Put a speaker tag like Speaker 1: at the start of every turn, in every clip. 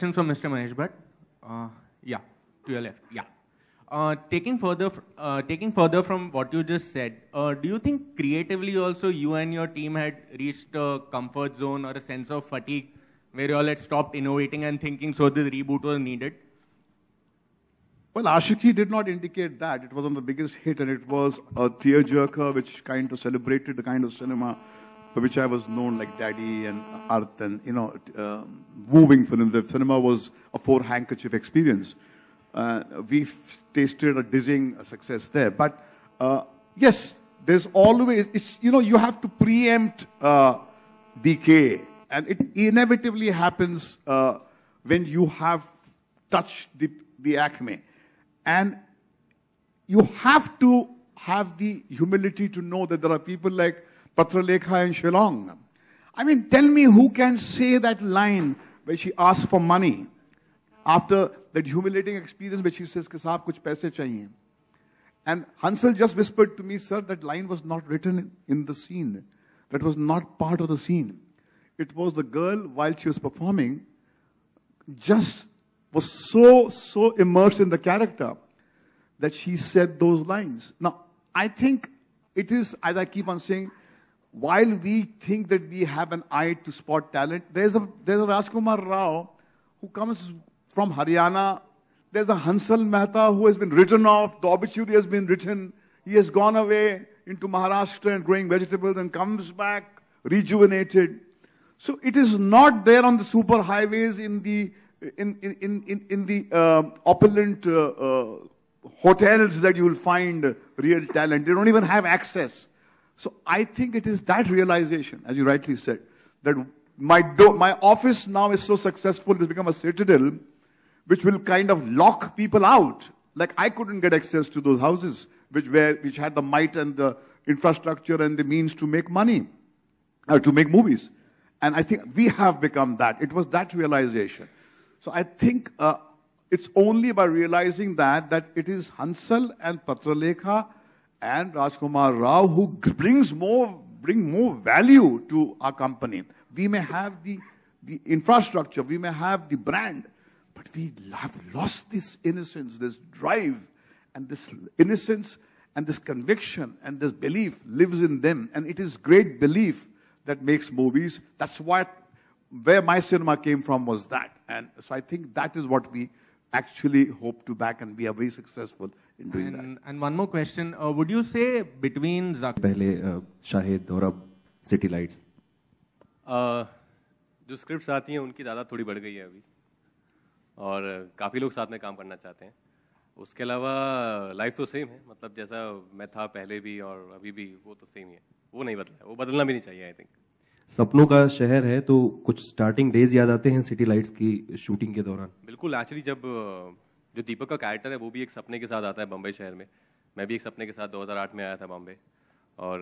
Speaker 1: question from Mr. Mahesh Bhatt. Yeah, to your left. Yeah. Taking further from what you just said, do you think creatively also you and your team had reached a comfort zone or a sense of fatigue where you all had stopped innovating and thinking, so the reboot was needed?
Speaker 2: Well, Aashiqui did not indicate that. It was on the biggest hit, and it was a tearjerker which kind of celebrated the kind of cinema for which I was known, like Daddy and Arth, and moving films. The cinema was a four-handkerchief experience. We've tasted a dizzying success there. But yes, there's always, you have to preempt decay. And it inevitably happens when you have touched the acme. And you have to have the humility to know that there are people like Patralekha and Shillong. I mean, tell me who can say that line where she asks for money after that humiliating experience where she says, "Ki saab kuch paise chahiye." And Hansal just whispered to me, "Sir, that line was not written in the scene. That was not part of the scene." It was the girl, while she was performing, just was so immersed in the character that she said those lines. Now, I think it is, as I keep on saying, while we think that we have an eye to spot talent, there's a Rajkumar Rao who comes from Haryana. There's a Hansal Mehta who has been written off. The obituary has been written. He has gone away into Maharashtra and growing vegetables and comes back rejuvenated. So it is not there on the super highways in the opulent hotels that you will find real talent. They don't even have access. So I think it is that realization, as you rightly said, that my office now is so successful, it's become a citadel, which will kind of lock people out. Like I couldn't get access to those houses, which had the might and the infrastructure and the means to make money, to make movies. And I think we have become that. It was that realization. So I think it's only by realizing that it is Hansal and Patralekha and Rajkumar Rao who bring more value to our company. We may have the infrastructure, we may have the brand, but we have lost this innocence, this drive, and this innocence and this conviction and this belief lives in them. And it is great belief that makes movies. That's where my cinema came from, was that. And so I think that is what we actually hope to back, and we are very successful in doing that.
Speaker 1: And one more question. Would you say between
Speaker 3: पहले शाहिद और अब city lights
Speaker 4: जो scripts आती हैं उनकी तादाद थोड़ी बढ़ गई है अभी, और काफ़ी लोग साथ में काम करना चाहते हैं. उसके अलावा लाइफ तो सेम है, मतलब जैसा मैं था पहले भी और अभी भी वो तो सेम ही है, वो नहीं बदला है, वो बदलना भी नहीं चाहिए. आई थिंक
Speaker 3: सपनों का शहर है, तो कुछ स्टार्टिंग डेज याद आते हैं सिटी लाइट्स की शूटिंग के दौरान?
Speaker 4: बिल्कुल. एक्चुअली जब जो दीपक का कैरेक्टर है वो भी एक सपने के साथ आता है बम्बई शहर में. मैं भी एक सपने के साथ 2008 में आया था बॉम्बे, और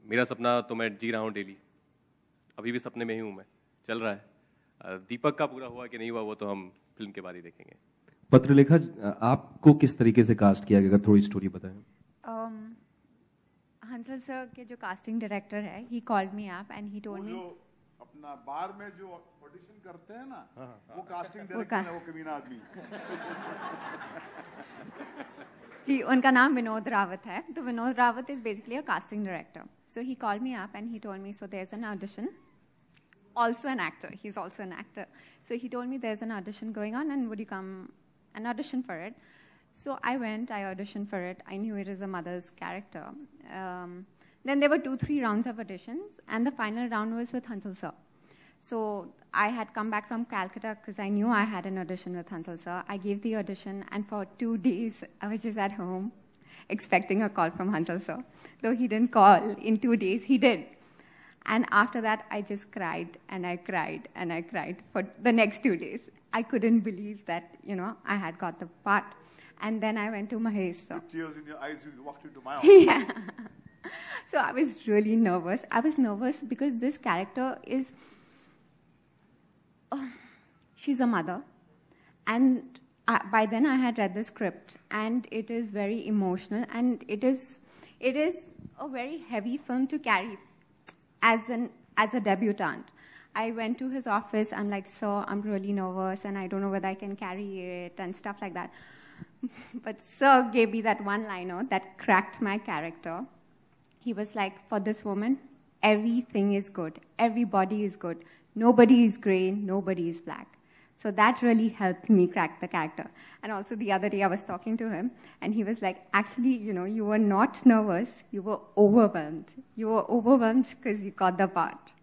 Speaker 4: मेरा सपना तो मैं जी रहा हूँ डेली, अभी भी सपने में ही हूँ मैं, चल रहा है. दीपक का पूरा हुआ कि नहीं हुआ वो तो हम फिल्म के बाद ही देखेंगे.
Speaker 3: पत्रलेखा, आपको किस तरीके से कास्ट किया गया, अगर थोड़ी स्टोरी बताएं.
Speaker 5: हंसल सर के जो कास्टिंग डायरेक्टर है, he called me up and he told me,
Speaker 2: अपना बार में जो ऑडिशन करते हैं ना, वो कास्टिंग डायरेक्टर है, वो कमीना आदमी.
Speaker 5: जी, उनका नाम विनोद रावत है. तो Vinod Rawat is basically a casting director. So he called me up and he told me, so there's an audition. Also an actor. He's also an actor. So he told me there's an audition going on and would you come and audition for it? So I went, I auditioned for it. I knew it is a mother's character. Then there were 2-3 rounds of auditions, and the final round was with Hansal sir. So I had come back from Calcutta because I knew I had an audition with Hansal sir. I gave the audition, and for 2 days, I was just at home expecting a call from Hansal sir. Though he didn't call, in 2 days, he did. And after that, I just cried, and I cried, and I cried for the next 2 days. I couldn't believe that, I had got the part. And then I went to Mahesh sir.
Speaker 2: With tears in your eyes, you walked into my office.
Speaker 5: Yeah. So I was really nervous. I was nervous because this character is, she's a mother. And by then I had read the script, and it is very emotional, and it is a very heavy film to carry as a debutant. I went to his office. I'm like, sir, I'm really nervous and I don't know whether I can carry it and stuff like that. But sir gave me that one-liner that cracked my character. He was like, for this woman, everything is good. Everybody is good. Nobody is gray. Nobody is black. So that really helped me crack the character. And also the other day I was talking to him and he was like, actually, you were not nervous. You were overwhelmed. You were overwhelmed because you got the part.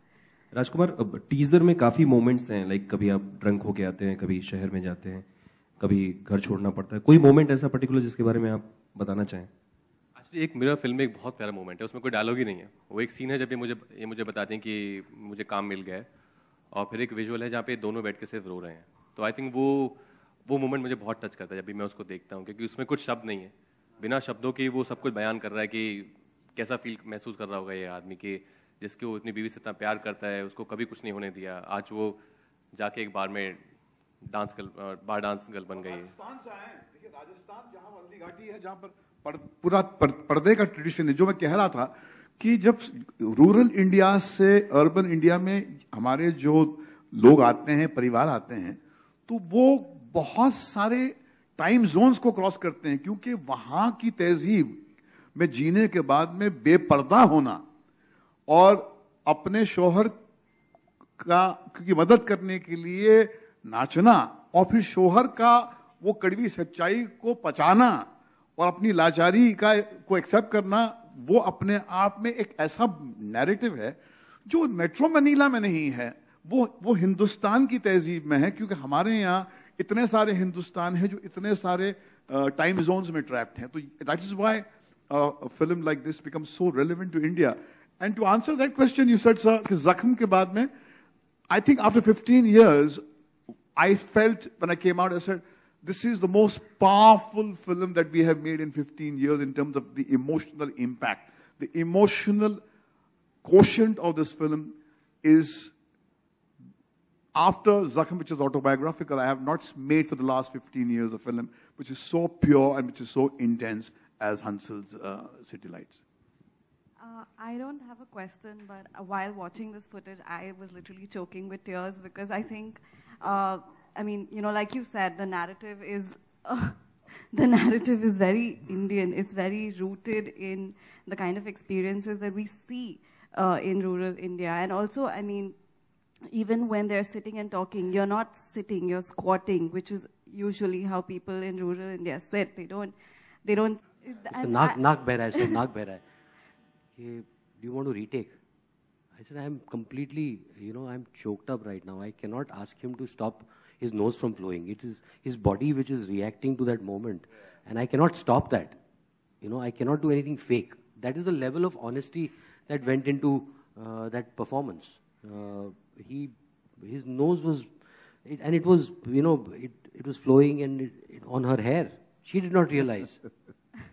Speaker 3: Rajkumar, teaser में काफी moments हैं, like कभी आप drunk होके आते हैं, कभी शहर में जाते हैं, कभी घर छोड़ना पड़ता है. कोई मोमेंट ऐसा पर्टिकुलर जिसके बारे में आप बताना चाहें?
Speaker 4: एक्चुअली एक मेरा फिल्म में एक बहुत प्यारा मोमेंट है, उसमें कोई डायलॉग ही नहीं है. वो एक सीन है जब ये मुझे बताते हैं कि मुझे काम मिल गया है, और फिर एक विजुअल है जहाँ पे दोनों बैठ के सिर्फ रो रहे हैं. तो आई थिंक वो मोमेंट मुझे बहुत टच करता है जब भी मैं उसको देखता हूँ, क्योंकि उसमें कुछ शब्द नहीं है, बिना शब्दों के वो सब कुछ बयान कर रहा है कि कैसा फील महसूस कर रहा होगा ये आदमी कि जिसके वो अपनी बीवी से इतना प्यार करता है, उसको कभी कुछ नहीं होने दिया. आज वो जाके एक बार में बार डांस गर्ल बन गई है.
Speaker 2: राजस्थान से आए हैं. देखिए, राजस्थान जहाँ हल्दी घाटी है, जहाँ पर पूरा पर्दे का ट्रेडिशन है. जो मैं कह रहा था कि जब रूरल इंडिया से अर्बन इंडिया में हमारे जो लोग आते हैं, परिवार आते हैं, तो वो बहुत सारे टाइम जोन्स को क्रॉस करते हैं, क्योंकि वहां की तहजीब में जीने के बाद में बेपर्दा होना और अपने शोहर की मदद करने के लिए नाचना, और फिर शोहर का वो कड़वी सच्चाई को पचाना और अपनी लाचारी को एक्सेप्ट करना, वो अपने आप में एक ऐसा नैरेटिव है जो मेट्रो मनीला में नहीं है, वो हिंदुस्तान की तहजीब में है. क्योंकि हमारे यहाँ इतने सारे हिंदुस्तान है जो इतने सारे टाइम जोन्स में ट्रैप्ड हैं. तो that is why a film like this becomes so relevant to India. And to answer that question, you said, sir, कि Zakham के बाद में, I think after 15 years, I felt when I came out, I said, this is the most powerful film that we have made in 15 years in terms of the emotional impact. The emotional quotient of this film is, after Zakham, which is autobiographical, I have not made for the last 15 years a film which is so pure and which is so intense as Hansel's City Lights.
Speaker 6: I don't have a question, but while watching this footage, I was literally choking with tears because I think, I mean, like you said, the narrative is very Indian. It's very rooted in the kind of experiences that we see in rural India. And also, I mean, even when they're sitting and talking, you're not sitting, you're squatting, which is usually how people in rural India sit. They don't.
Speaker 7: नाक बह रहा है, sir नाक बह रहा है कि do you want to retake? I said, I'm completely, I'm choked up right now. I cannot ask him to stop his nose from flowing. It is his body which is reacting to that moment, and I cannot stop that. I cannot do anything fake. That is the level of honesty that went into that performance. His nose was, and it was, it was flowing and on her hair. She did not realize.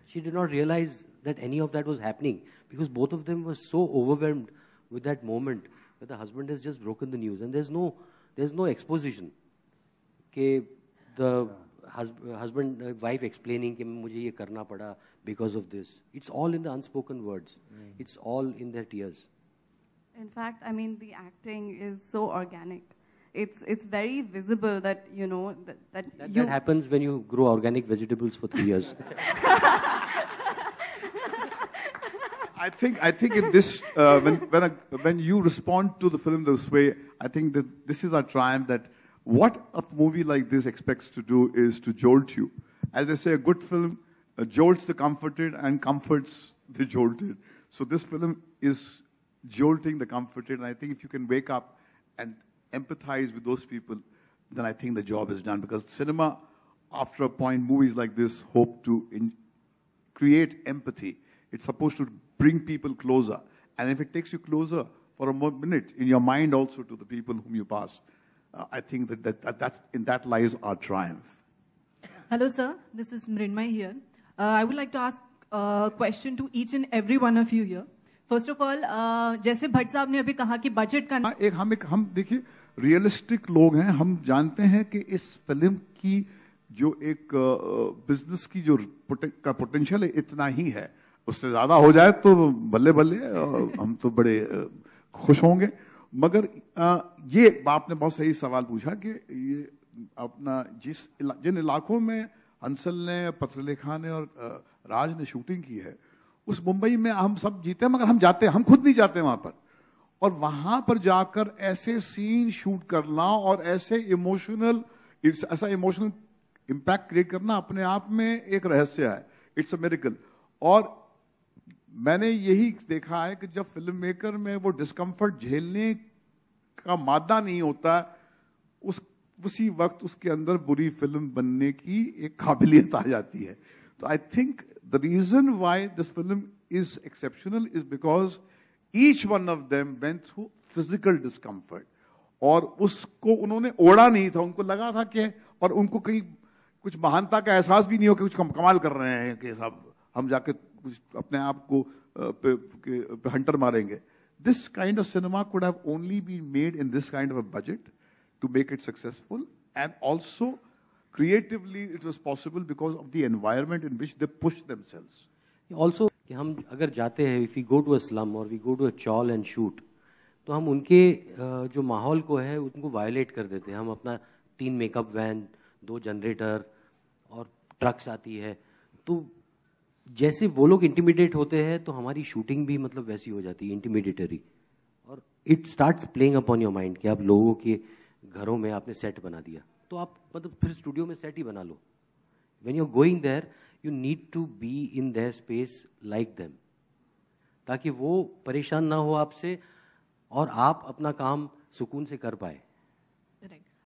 Speaker 7: She did not realize that any of that was happening because both of them were so overwhelmed with that moment that the husband has just broken the news, and there's no exposition. कि the husband, wife explaining कि मुझे ये करना पड़ा because of this. It's all in the unspoken words. It's all in their tears.
Speaker 6: In fact, I mean, the acting is so organic. It's very visible that,
Speaker 7: that happens when you grow organic vegetables for 3 years.
Speaker 2: I think in this, when you respond to the film this way, I think that this is our triumph, that what a movie like this expects to do is to jolt you. As they say, a good film jolts the comforted and comforts the jolted. So this film is jolting the comforted, and I think if you can wake up and empathize with those people, then I think the job is done. Because cinema, after a point, movies like this hope to create empathy. It's supposed to bring people closer. And if it takes you closer for a minute, in your mind also to the people whom you pass, I think that in that lies our triumph.
Speaker 8: Hello, sir. This is Mrinmay here. I would like to ask a question to each and every one of you here. First of all, जैसे भट्ट साहब ने अभी कहा कि budget का
Speaker 2: हम देखिए realistic लोग हैं, हम जानते हैं कि इस फिल्म की जो एक बिजनेस की जो का पोटेंशियल है इतना ही है. उससे ज्यादा हो जाए तो बल्ले बल्ले हम तो बड़े खुश होंगे. मगर ये आपने बहुत सही सवाल पूछा कि ये अपना जिन इलाकों में हंसल ने, पत्रलेखा ने और राज ने शूटिंग की है, उस मुंबई में हम सब जीते हैं, मगर हम जाते हैं, हम खुद भी जाते हैं वहां पर, और वहां पर जाकर ऐसे सीन शूट करना और ऐसा इमोशनल इम्पैक्ट क्रिएट करना अपने आप में एक रहस्य है. It's a miracle. और मैंने यही देखा है कि जब फिल्म मेकर में वो डिस्कम्फर्ट झेलने का मादा नहीं होता, उसी वक्त उसके अंदर बुरी फिल्म बनने की एक काबिलियत आ जाती है. तो I think the reason why this film is exceptional is because each one of them went through physical discomfort, और उसको उन्होंने ओढ़ा नहीं था. उनको लगा था कि, और उनको कहीं कुछ महानता का एहसास भी नहीं हो कि कुछ कमाल कर रहे हैं कि साहब हम जाके कुछ अपने आप को हंटर मारेंगे. This kind of cinema could have only been made in this kind of a budget to make it successful, and also creatively it was possible because of the environment in which they pushed themselves.
Speaker 7: Also, कि हम अगर जाते हैं, if we go to a slum or we go to a chawl and shoot, तो हम उनके जो माहौल को है उनको वायलेट कर देते हैं. हम अपना 3 मेकअप वैन, 2 जनरेटर और ट्रक्स आती है, तो जैसे वो लोग इंटिमिडेट होते हैं तो हमारी शूटिंग भी मतलब वैसी हो जाती है, इंटिमिडेटरी. और it starts playing upon your mind कि आप लोगों के घरों में आपने सेट बना दिया, तो आप मतलब फिर स्टूडियो में सेट ही बना लो. When you are going there you need to be in their space like them, ताकि वो परेशान ना हो आपसे और आप अपना काम सुकून से कर पाए.